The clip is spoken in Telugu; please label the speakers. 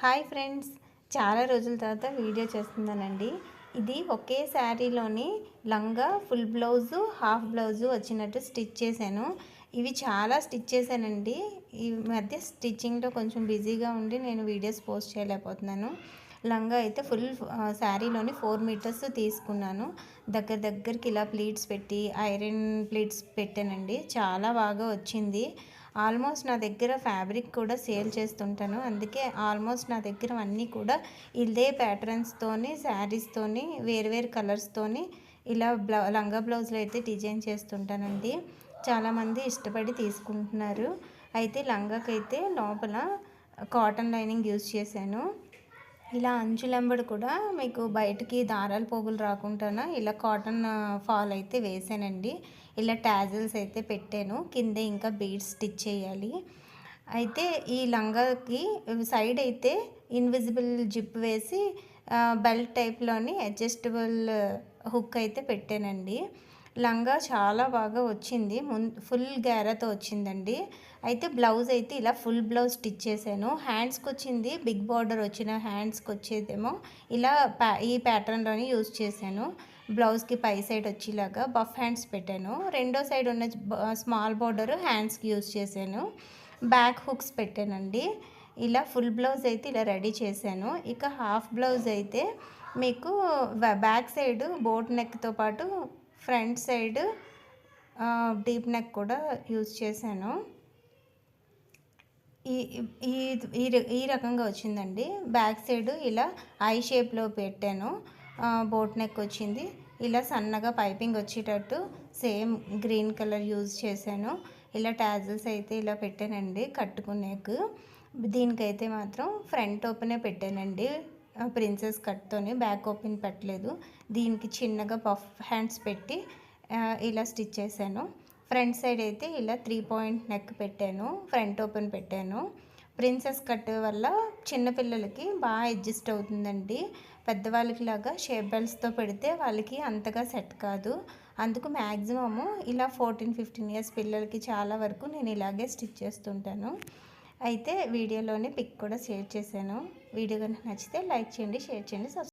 Speaker 1: హాయ్ ఫ్రెండ్స్, చాలా రోజుల తర్వాత వీడియో చేస్తున్నానండి. ఇది ఒకే శారీలోని లంగా ఫుల్ బ్లౌజు హాఫ్ బ్లౌజు వచ్చినట్టు స్టిచ్ చేశాను. ఇవి చాలా స్టిచ్ చేశానండి. ఈ మధ్య స్టిచ్చింగ్లో కొంచెం బిజీగా ఉండి నేను వీడియోస్ పోస్ట్ చేయలేకపోతున్నాను. లంగా అయితే ఫుల్ శారీలోని 4 మీటర్స్ తీసుకున్నాను. దగ్గరికి ఇలా ప్లీట్స్ పెట్టి ఐరన్ ప్లీట్స్ పెట్టానండి. చాలా బాగా వచ్చింది. ఆల్మోస్ట్ నా దగ్గర ఫ్యాబ్రిక్ కూడా సేల్ చేస్తుంటాను. అందుకే ఆల్మోస్ట్ నా దగ్గర అన్నీ కూడా ఇదే ప్యాటర్న్స్తోని శారీస్తోని వేరు కలర్స్తోని ఇలా లంగా బ్లౌజులు అయితే డిజైన్ చేస్తుంటానండి. చాలామంది ఇష్టపడి తీసుకుంటున్నారు. అయితే లంగాకైతే లోపల కాటన్ లైనింగ్ యూజ్ చేశాను. ఇలా అంచులెంబడి కూడా మీకు బయటికి దారాలు పోగులు రాకుండా ఇలా కాటన్ ఫాల్ అయితే వేసానండి. ఇలా టాజిల్స్ అయితే పెట్టాను. కింద ఇంకా బీడ్స్ స్టిచ్ చేయాలి. అయితే ఈ లంగాకి సైడ్ అయితే ఇన్విజిబుల్ జిప్ వేసి బెల్ట్ టైప్లోని అడ్జస్టబుల్ హుక్ అయితే పెట్టానండి. లంగా చాలా బాగా వచ్చింది. ఫుల్ గ్యారాతో వచ్చిందండి. అయితే బ్లౌజ్ అయితే ఇలా ఫుల్ బ్లౌజ్ స్టిచ్ చేశాను. హ్యాండ్స్కి వచ్చింది బిగ్ బార్డర్ వచ్చిన హ్యాండ్స్కి వచ్చేదేమో ఇలా ఈ ప్యాటర్న్లోని యూజ్ చేశాను. బ్లౌజ్కి పై సైడ్ వచ్చేలాగా బఫ్ హ్యాండ్స్ పెట్టాను. రెండో సైడ్ ఉన్న స్మాల్ బార్డర్ హ్యాండ్స్కి యూజ్ చేశాను. బ్యాక్ హుక్స్ పెట్టానండి. ఇలా ఫుల్ బ్లౌజ్ అయితే ఇలా రెడీ చేశాను. ఇక హాఫ్ బ్లౌజ్ అయితే మీకు బ్యాక్ సైడ్ బోట్ నెక్తో పాటు ఫ్రంట్ సైడ్ డీప్ నెక్ కూడా యూజ్ చేశాను. ఈ ఈ ఈ రకంగా వచ్చిందండి. బ్యాక్ సైడ్ ఇలా ఐ షేప్లో పెట్టాను. బోట్ నెక్ వచ్చింది. ఇలా సన్నగా పైపింగ్ వచ్చేటట్టు సేమ్ గ్రీన్ కలర్ యూజ్ చేశాను. ఇలా టాజిల్స్ అయితే ఇలా పెట్టానండి కట్టుకునేకు. దీనికైతే మాత్రం ఫ్రంట్ ఓపెనే పెట్టానండి. ప్రిన్సెస్ కట్తోని బ్యాక్ ఓపెన్ పెట్టలేదు. దీనికి చిన్నగా పఫ్ హ్యాండ్స్ పెట్టి ఇలా స్టిచ్ చేశాను. ఫ్రంట్ సైడ్ అయితే ఇలా 3 పాయింట్ నెక్ పెట్టాను. ఫ్రంట్ ఓపెన్ పెట్టాను. ప్రిన్సెస్ కట్ వల్ల చిన్నపిల్లలకి బాగా అడ్జస్ట్ అవుతుందండి. పెద్దవాళ్ళకి లాగా షేప్ బెల్ట్స్తో పెడితే వాళ్ళకి అంతగా సెట్ కాదు. అందుకు మ్యాక్సిమము ఇలా 14-15 ఇయర్స్ పిల్లలకి చాలా వరకు నేను ఇలాగే స్టిచ్ చేస్తుంటాను. అయితే వీడియోలోని పిక్ కూడా షేర్ చేశాను. వీడియో కనుక నచ్చితే లైక్ చేయండి, షేర్ చేయండి,